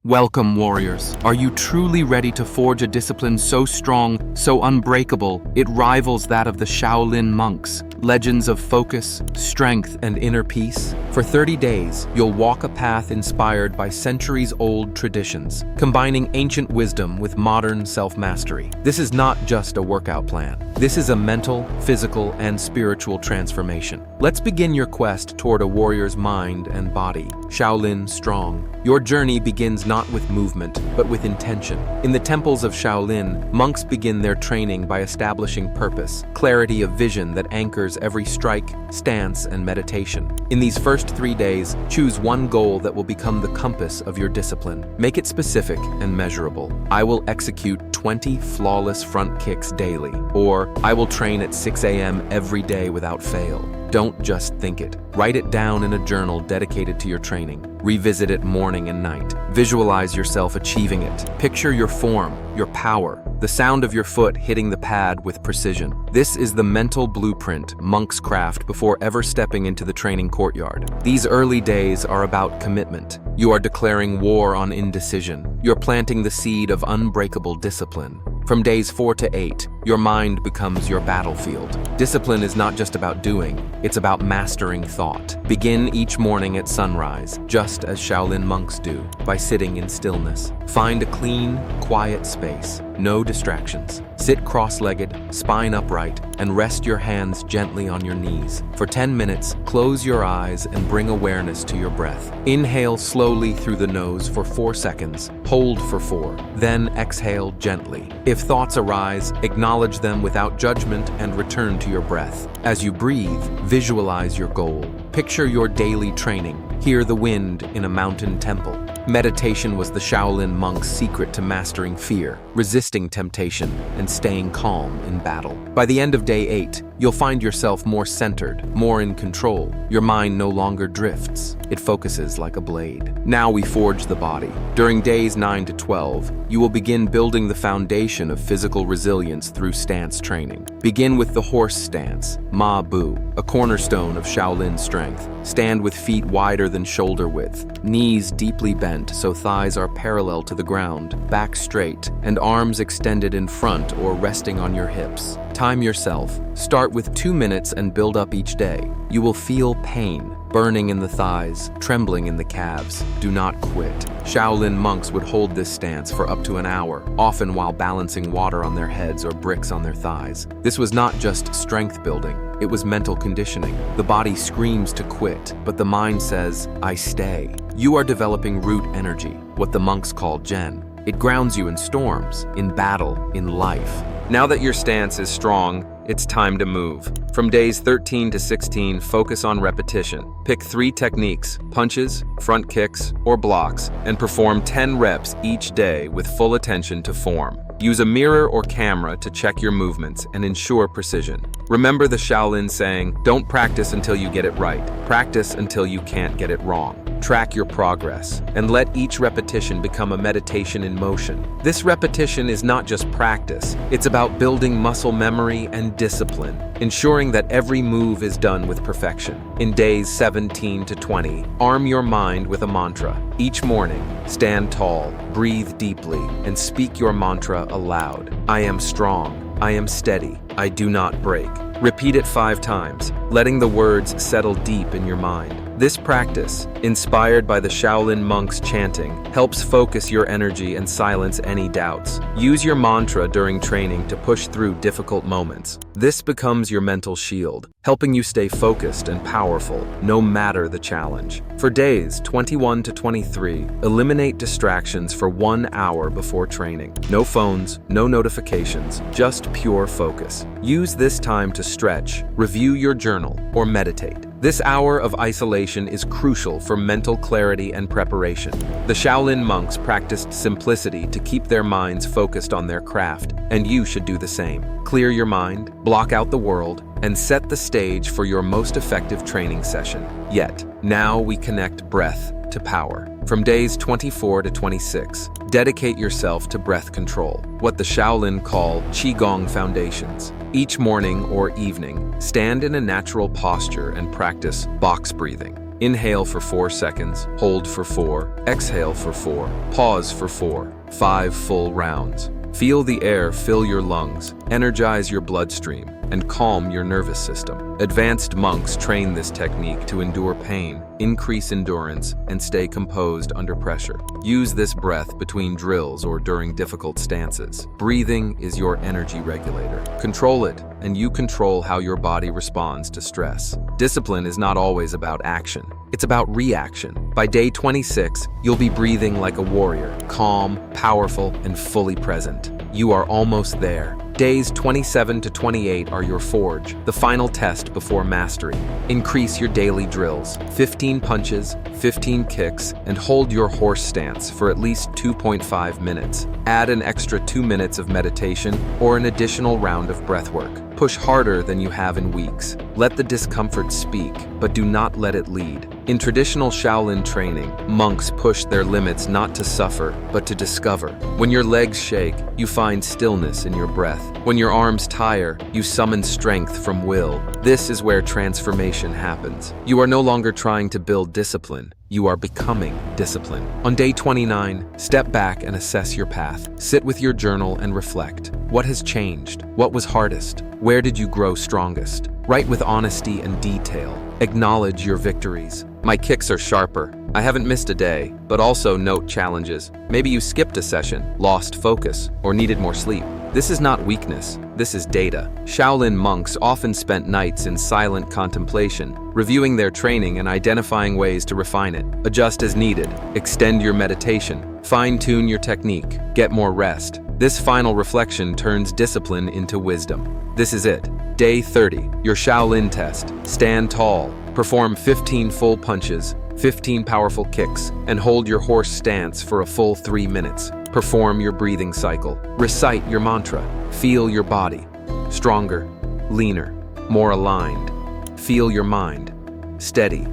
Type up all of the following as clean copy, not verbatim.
Welcome, warriors. Are you truly ready to forge a discipline so strong, so unbreakable, it rivals that of the Shaolin monks? Legends of focus, strength, and inner peace? For 30 days, you'll walk a path inspired by centuries-old traditions, combining ancient wisdom with modern self-mastery. This is not just a workout plan. This is a mental, physical, and spiritual transformation. Let's begin your quest toward a warrior's mind and body. Shaolin Strong. Your journey begins not with movement, but with intention. In the temples of Shaolin, monks begin their training by establishing purpose, clarity of vision that anchors every strike, stance, and meditation. In these first 3 days, choose one goal that will become the compass of your discipline. Make it specific and measurable. I will execute 20 flawless front kicks daily, or I will train at 6 a.m. every day without fail. Don't just think it. Write it down in a journal dedicated to your training. Revisit it morning and night. Visualize yourself achieving it. Picture your form, your power, the sound of your foot hitting the pad with precision. This is the mental blueprint monks craft before ever stepping into the training courtyard. These early days are about commitment. You are declaring war on indecision. You're planting the seed of unbreakable discipline. From days 4 to 8, your mind becomes your battlefield. Discipline is not just about doing, it's about mastering thought. Begin each morning at sunrise, just as Shaolin monks do, by sitting in stillness. Find a clean, quiet space, no distractions. Sit cross-legged, spine upright, and rest your hands gently on your knees. For 10 minutes, close your eyes and bring awareness to your breath. Inhale slowly through the nose for 4 seconds, hold for 4, then exhale gently. If thoughts arise, acknowledge them without judgment and return to your breath. As you breathe, visualize your goal. Picture your daily training. Hear the wind in a mountain temple. Meditation was the Shaolin monks' secret to mastering fear, resisting temptation, and staying calm in battle. By the end of day 8, you'll find yourself more centered, more in control. Your mind no longer drifts. It focuses like a blade. Now we forge the body. During days 9 to 12, you will begin building the foundation of physical resilience through stance training. Begin with the horse stance, Ma Bu, a cornerstone of Shaolin strength. Stand with feet wider than shoulder width, knees deeply bent so thighs are parallel to the ground, back straight, and arms extended in front or resting on your hips. Time yourself. Start with 2 minutes and build up each day. You will feel pain, burning in the thighs, trembling in the calves. Do not quit. Shaolin monks would hold this stance for up to an hour, often while balancing water on their heads or bricks on their thighs. This was not just strength building, it was mental conditioning. The body screams to quit, but the mind says, I stay. You are developing root energy, what the monks call Gen. It grounds you in storms, in battle, in life. Now that your stance is strong, it's time to move. From days 13 to 16, focus on repetition. Pick 3 techniques, punches, front kicks, or blocks, and perform 10 reps each day with full attention to form. Use a mirror or camera to check your movements and ensure precision. Remember the Shaolin saying, don't practice until you get it right. Practice until you can't get it wrong. Track your progress, and let each repetition become a meditation in motion. This repetition is not just practice, it's about building muscle memory and discipline, ensuring that every move is done with perfection. In days 17 to 20, arm your mind with a mantra. Each morning, stand tall, breathe deeply, and speak your mantra aloud. I am strong, I am steady, I do not break. Repeat it 5 times, letting the words settle deep in your mind. This practice, inspired by the Shaolin monks' chanting, helps focus your energy and silence any doubts. Use your mantra during training to push through difficult moments. This becomes your mental shield, helping you stay focused and powerful, no matter the challenge. For days 21 to 23, eliminate distractions for 1 hour before training. No phones, no notifications, just pure focus. Use this time to stretch, review your journal, or meditate. This hour of isolation is crucial for mental clarity and preparation. The Shaolin monks practiced simplicity to keep their minds focused on their craft, and you should do the same. Clear your mind, block out the world, and set the stage for your most effective training session yet. Now we connect breath to power. From days 24 to 26, dedicate yourself to breath control, what the Shaolin call Qigong foundations. Each morning or evening, stand in a natural posture and practice box breathing. Inhale for 4 seconds, hold for 4, exhale for 4, pause for 4, 5 full rounds. Feel the air fill your lungs, energize your bloodstream, and calm your nervous system. Advanced monks train this technique to endure pain, increase endurance, and stay composed under pressure. Use this breath between drills or during difficult stances. Breathing is your energy regulator. Control it, and you control how your body responds to stress. Discipline is not always about action. It's about reaction. By day 26, you'll be breathing like a warrior, calm, powerful, and fully present. You are almost there. Days 27 to 28 are your forge, the final test before mastery. Increase your daily drills, 15 punches, 15 kicks, and hold your horse stance for at least 2.5 minutes. Add an extra 2 minutes of meditation or an additional round of breath work. Push harder than you have in weeks. Let the discomfort speak, but do not let it lead. In traditional Shaolin training, monks push their limits not to suffer, but to discover. When your legs shake, you find stillness in your breath. When your arms tire, you summon strength from will. This is where transformation happens. You are no longer trying to build discipline. You are becoming discipline. On day 29, step back and assess your path. Sit with your journal and reflect. What has changed? What was hardest? Where did you grow strongest? Write with honesty and detail. Acknowledge your victories. My kicks are sharper. I haven't missed a day, but also note challenges. Maybe you skipped a session, lost focus, or needed more sleep. This is not weakness, this is data. Shaolin monks often spent nights in silent contemplation, reviewing their training and identifying ways to refine it. Adjust as needed, extend your meditation, fine-tune your technique, get more rest. This final reflection turns discipline into wisdom. This is it. Day 30, your Shaolin test. Stand tall, perform 15 full punches, 15 powerful kicks, and hold your horse stance for a full 3 minutes. Perform your breathing cycle. Recite your mantra. Feel your body. Stronger, leaner, more aligned. Feel your mind. Steady,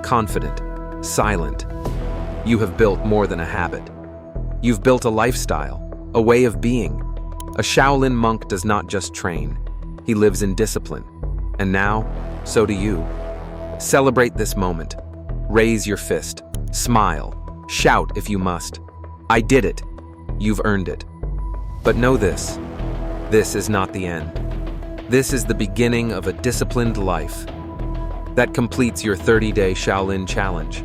confident, silent. You have built more than a habit. You've built a lifestyle, a way of being. A Shaolin monk does not just train. He lives in discipline. And now, so do you. Celebrate this moment. Raise your fist. Smile. Shout if you must. I did it. You've earned it. But know this. This is not the end. This is the beginning of a disciplined life. That completes your 30-day Shaolin challenge.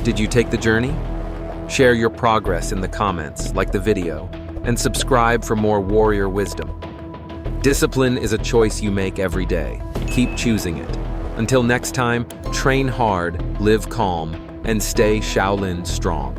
Did you take the journey? Share your progress in the comments, like the video, and subscribe for more warrior wisdom. Discipline is a choice you make every day. Keep choosing it. Until next time, train hard, live calm, and stay Shaolin strong.